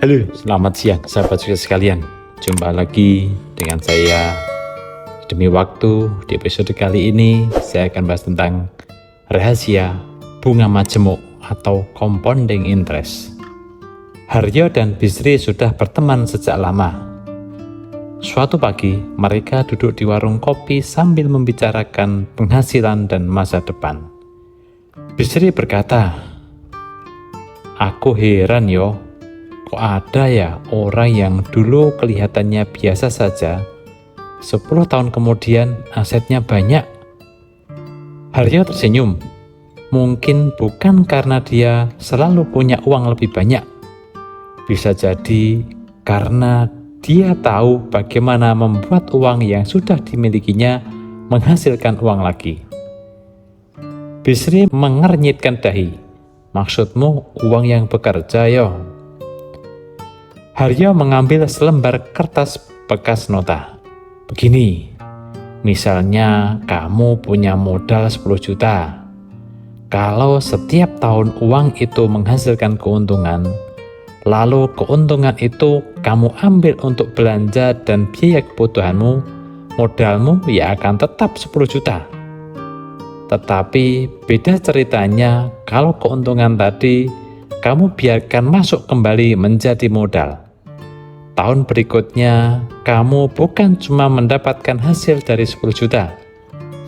Halo, selamat siang sahabat sukses sekalian. Jumpa lagi dengan saya demi waktu. Di episode kali ini saya akan bahas tentang rahasia bunga majemuk atau compounding interest. Haryo dan Bisri sudah berteman sejak lama. Suatu pagi mereka duduk di warung kopi sambil membicarakan penghasilan dan masa depan. Bisri berkata, "Aku heran yo, kok ada ya orang yang dulu kelihatannya biasa saja, 10 tahun kemudian asetnya banyak." Haryo tersenyum. Mungkin bukan karena dia selalu punya uang lebih banyak. Bisa jadi karena dia tahu bagaimana membuat uang yang sudah dimilikinya menghasilkan uang lagi. Bisri mengernyitkan dahi. "Maksudmu uang yang bekerja yo?" Haryo mengambil selembar kertas bekas nota. "Begini, misalnya kamu punya modal 10 juta. Kalau setiap tahun uang itu menghasilkan keuntungan, lalu keuntungan itu kamu ambil untuk belanja dan biaya kebutuhanmu, modalmu ya akan tetap 10 juta. Tetapi beda ceritanya kalau keuntungan tadi kamu biarkan masuk kembali menjadi modal. Tahun berikutnya, kamu bukan cuma mendapatkan hasil dari 10 juta.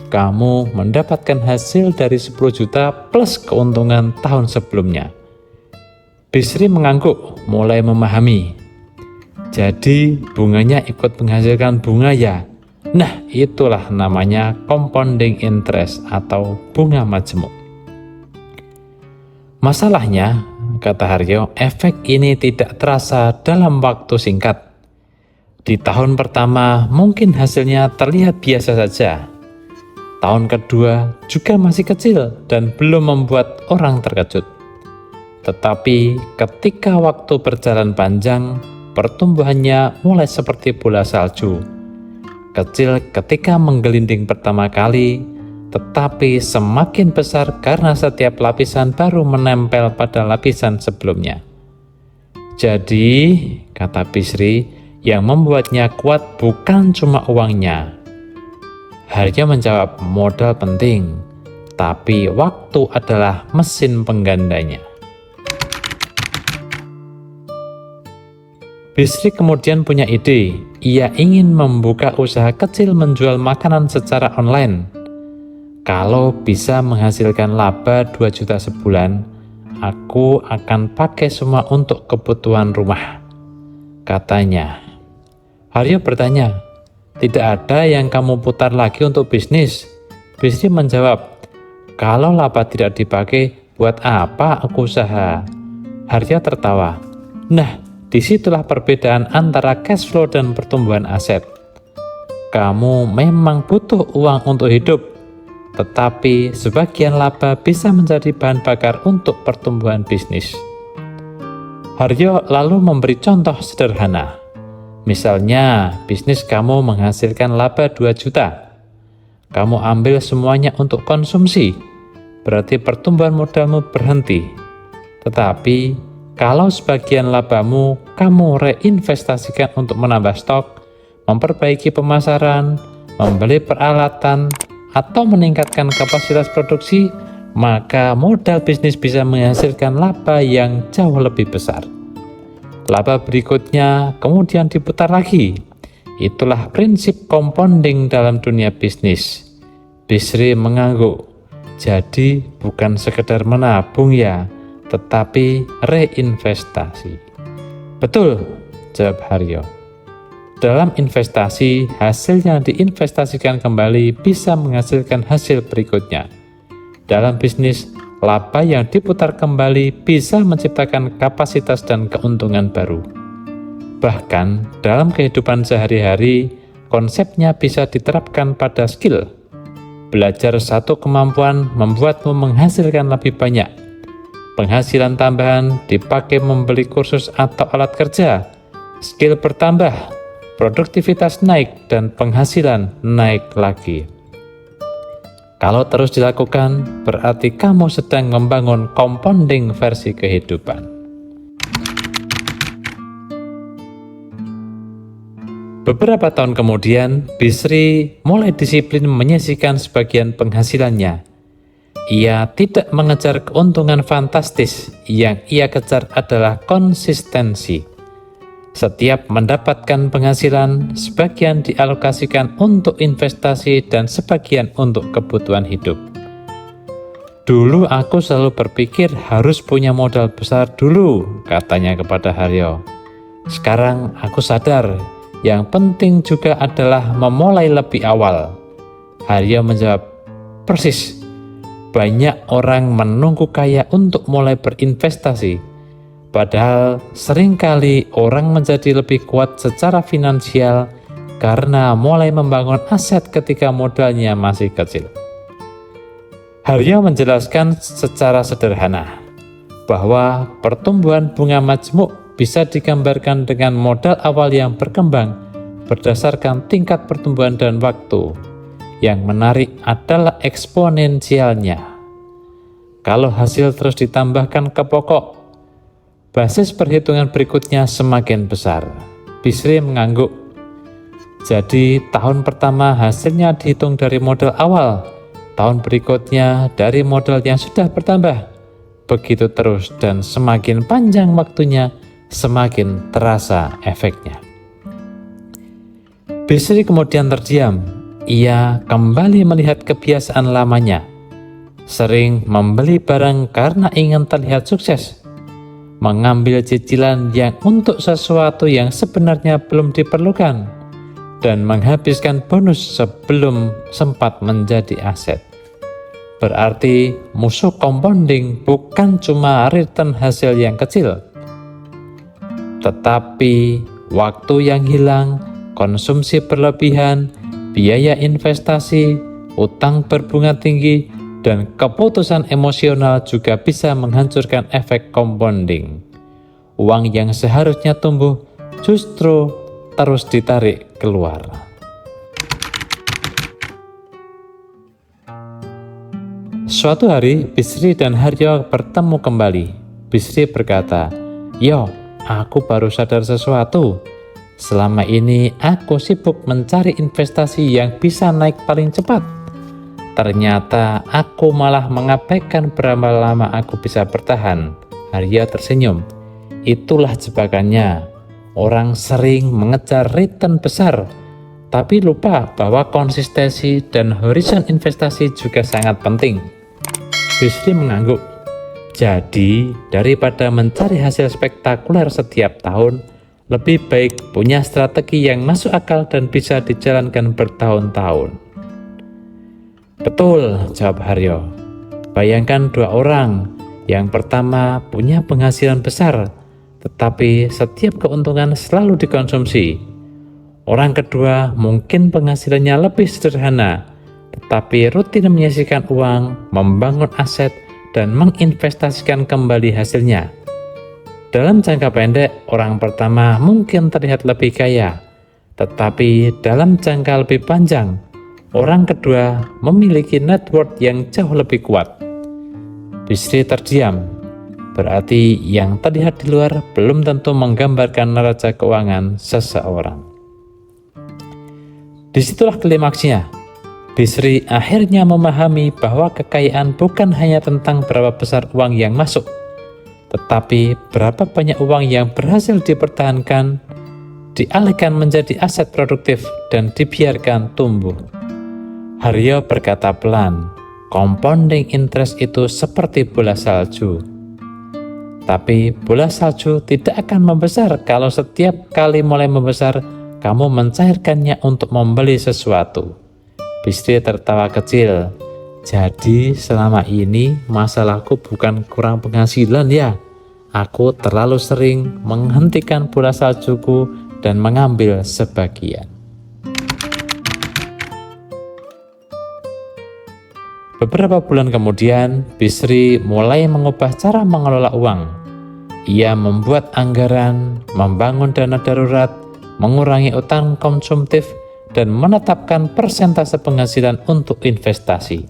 Kamu mendapatkan hasil dari 10 juta plus keuntungan tahun sebelumnya." Bisri mengangguk, mulai memahami. Jadi bunganya ikut menghasilkan bunga ya? Nah, itulah namanya compounding interest atau bunga majemuk. Masalahnya, kata Haryo, efek ini tidak terasa dalam waktu singkat. Di tahun pertama mungkin hasilnya terlihat biasa saja. Tahun kedua juga masih kecil dan belum membuat orang terkejut. Tetapi ketika waktu berjalan panjang, pertumbuhannya mulai seperti bola salju. Kecil ketika menggelinding pertama kali, tetapi semakin besar karena setiap lapisan baru menempel pada lapisan sebelumnya. Jadi, kata Bisri, yang membuatnya kuat bukan cuma uangnya. Haryo menjawab, modal penting, tapi waktu adalah mesin penggandanya. Bisri kemudian punya ide. Ia ingin membuka usaha kecil menjual makanan secara online. Kalau bisa menghasilkan laba 2 juta sebulan, aku akan pakai semua untuk kebutuhan rumah, katanya. Haryo bertanya, "Tidak ada yang kamu putar lagi untuk bisnis?" Bisri menjawab, "Kalau laba tidak dipakai, buat apa aku usaha?" Haryo tertawa. "Nah, disitulah perbedaan antara cash flow dan pertumbuhan aset. Kamu memang butuh uang untuk hidup, tetapi sebagian laba bisa menjadi bahan bakar untuk pertumbuhan bisnis." Haryo lalu memberi contoh sederhana. Misalnya, bisnis kamu menghasilkan laba 2 juta. Kamu ambil semuanya untuk konsumsi, berarti pertumbuhan modalmu berhenti. Tetapi kalau sebagian labamu kamu reinvestasikan untuk menambah stok, memperbaiki pemasaran, membeli peralatan, atau meningkatkan kapasitas produksi, maka modal bisnis bisa menghasilkan laba yang jauh lebih besar. Laba berikutnya kemudian diputar lagi. Itulah prinsip compounding dalam dunia bisnis. Bisri mengangguk. Jadi bukan sekedar menabung ya, tetapi reinvestasi. "Betul," jawab Haryo. Dalam investasi, hasil yang diinvestasikan kembali bisa menghasilkan hasil berikutnya. Dalam bisnis, laba yang diputar kembali bisa menciptakan kapasitas dan keuntungan baru. Bahkan dalam kehidupan sehari-hari, konsepnya bisa diterapkan pada skill. Belajar satu kemampuan membuatmu menghasilkan lebih banyak. Penghasilan tambahan dipakai membeli kursus atau alat kerja. Skill bertambah, produktivitas naik, dan penghasilan naik lagi. Kalau terus dilakukan, berarti kamu sedang membangun compounding versi kehidupan. Beberapa tahun kemudian, Bisri mulai disiplin menyisihkan sebagian penghasilannya. Ia tidak mengejar keuntungan fantastis, yang ia kejar adalah konsistensi. Setiap mendapatkan penghasilan, sebagian dialokasikan untuk investasi dan sebagian untuk kebutuhan hidup. Dulu aku selalu berpikir harus punya modal besar dulu, katanya kepada Haryo. Sekarang aku sadar, yang penting juga adalah memulai lebih awal. Haryo menjawab, persis. Banyak orang menunggu kaya untuk mulai berinvestasi. Padahal seringkali orang menjadi lebih kuat secara finansial karena mulai membangun aset ketika modalnya masih kecil. Haryo menjelaskan secara sederhana bahwa pertumbuhan bunga majmuk bisa digambarkan dengan modal awal yang berkembang berdasarkan tingkat pertumbuhan dan waktu. Yang menarik adalah eksponensialnya. Kalau hasil terus ditambahkan ke pokok, basis perhitungan berikutnya semakin besar. Bisri mengangguk. Jadi tahun pertama hasilnya dihitung dari modal awal, tahun berikutnya dari modal yang sudah bertambah. Begitu terus dan semakin panjang waktunya, semakin terasa efeknya. Bisri kemudian terdiam. Ia kembali melihat kebiasaan lamanya. Sering membeli barang karena ingin terlihat sukses. Mengambil cicilan yang untuk sesuatu yang sebenarnya belum diperlukan. Dan menghabiskan bonus sebelum sempat menjadi aset. Berarti musuh compounding bukan cuma return hasil yang kecil, tetapi waktu yang hilang, konsumsi berlebihan, biaya investasi, utang berbunga tinggi, dan keputusan emosional juga bisa menghancurkan efek compounding. Uang yang seharusnya tumbuh justru terus ditarik keluar. Suatu hari, Bisri dan Haryo bertemu kembali. Bisri berkata, "Yo, aku baru sadar sesuatu. Selama ini aku sibuk mencari investasi yang bisa naik paling cepat. Ternyata aku malah mengabaikan berapa lama aku bisa bertahan." Haryo tersenyum. Itulah jebakannya. Orang sering mengejar return besar, tapi lupa bahwa konsistensi dan horizon investasi juga sangat penting. Bisri mengangguk. Jadi, daripada mencari hasil spektakuler setiap tahun, lebih baik punya strategi yang masuk akal dan bisa dijalankan bertahun-tahun. Betul, jawab Haryo. Bayangkan dua orang. Yang pertama punya penghasilan besar, tetapi setiap keuntungan selalu dikonsumsi. Orang kedua mungkin penghasilannya lebih sederhana, tetapi rutin menyisihkan uang, membangun aset, dan menginvestasikan kembali hasilnya. Dalam jangka pendek, orang pertama mungkin terlihat lebih kaya, tetapi dalam jangka lebih panjang, orang kedua memiliki net worth yang jauh lebih kuat. Bisri terdiam. Berarti yang terlihat di luar belum tentu menggambarkan neraca keuangan seseorang. Disitulah klimaksnya. Bisri akhirnya memahami bahwa kekayaan bukan hanya tentang berapa besar uang yang masuk, tetapi berapa banyak uang yang berhasil dipertahankan, dialihkan menjadi aset produktif, dan dibiarkan tumbuh. Haryo berkata pelan, compounding interest itu seperti bola salju. Tapi bola salju tidak akan membesar kalau setiap kali mulai membesar, kamu mencairkannya untuk membeli sesuatu. Bisri tertawa kecil. Jadi selama ini masalahku bukan kurang penghasilan ya. Aku terlalu sering menghentikan bola saljuku dan mengambil sebagian. Beberapa bulan kemudian, Bisri mulai mengubah cara mengelola uang. Ia membuat anggaran, membangun dana darurat, mengurangi utang konsumtif, dan menetapkan persentase penghasilan untuk investasi.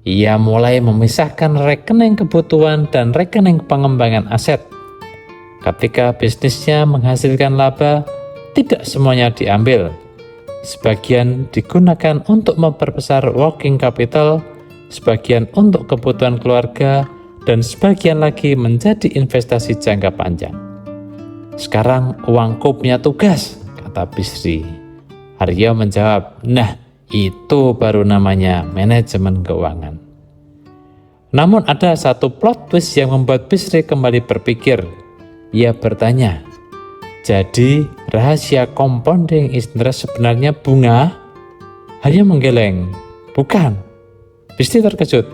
Ia mulai memisahkan rekening kebutuhan dan rekening pengembangan aset. Ketika bisnisnya menghasilkan laba, tidak semuanya diambil. Sebagian digunakan untuk memperbesar working capital, sebagian untuk kebutuhan keluarga, dan sebagian lagi menjadi investasi jangka panjang. Sekarang uangku punya tugas, kata Bisri. Aryo menjawab, nah itu baru namanya manajemen keuangan. Namun ada satu plot twist yang membuat Bisri kembali berpikir. Ia bertanya, jadi rahasia compounding interest sebenarnya bunga? Aryo menggeleng, bukan. Bisri terkejut.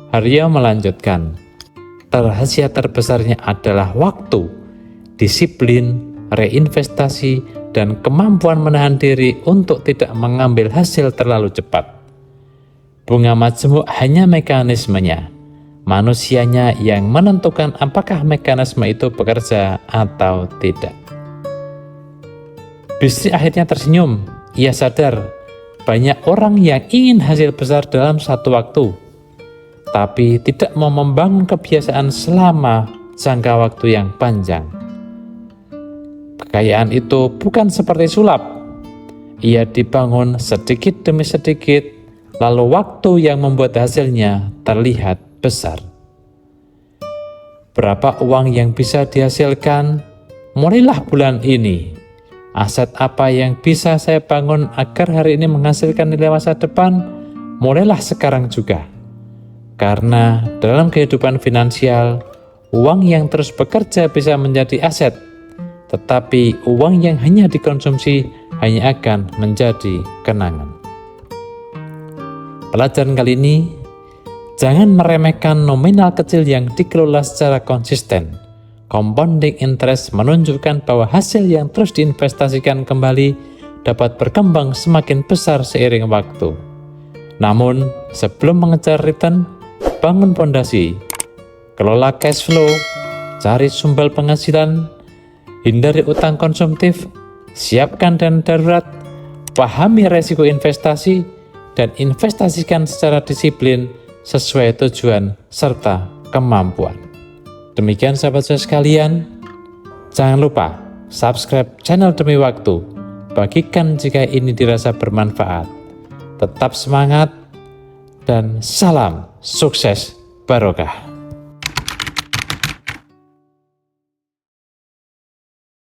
Aryo melanjutkan, rahasia terbesarnya adalah waktu, disiplin, reinvestasi, dan kemampuan menahan diri untuk tidak mengambil hasil terlalu cepat. Bunga majemuk hanya mekanismenya, manusianya yang menentukan apakah mekanisme itu bekerja atau tidak. Bisri akhirnya tersenyum. Ia sadar banyak orang yang ingin hasil besar dalam satu waktu, tapi tidak mau membangun kebiasaan selama jangka waktu yang panjang. Kekayaan itu bukan seperti sulap. Ia dibangun sedikit demi sedikit, lalu waktu yang membuat hasilnya terlihat besar. Berapa uang yang bisa dihasilkan? Mulailah bulan ini. Aset apa yang bisa saya bangun agar hari ini menghasilkan nilai masa depan? Mulailah sekarang juga. Karena dalam kehidupan finansial, uang yang terus bekerja bisa menjadi aset, tetapi uang yang hanya dikonsumsi hanya akan menjadi kenangan. Pelajaran kali ini, jangan meremehkan nominal kecil yang dikelola secara konsisten. Compounding interest menunjukkan bahwa hasil yang terus diinvestasikan kembali dapat berkembang semakin besar seiring waktu. Namun, sebelum mengejar return, bangun fondasi, kelola cash flow, cari sumber penghasilan, hindari utang konsumtif, siapkan dana darurat, pahami resiko investasi, dan investasikan secara disiplin sesuai tujuan serta kemampuan. Demikian sahabat saya sekalian, jangan lupa subscribe channel Demi Waktu, bagikan jika ini dirasa bermanfaat. Tetap semangat, dan salam sukses barokah.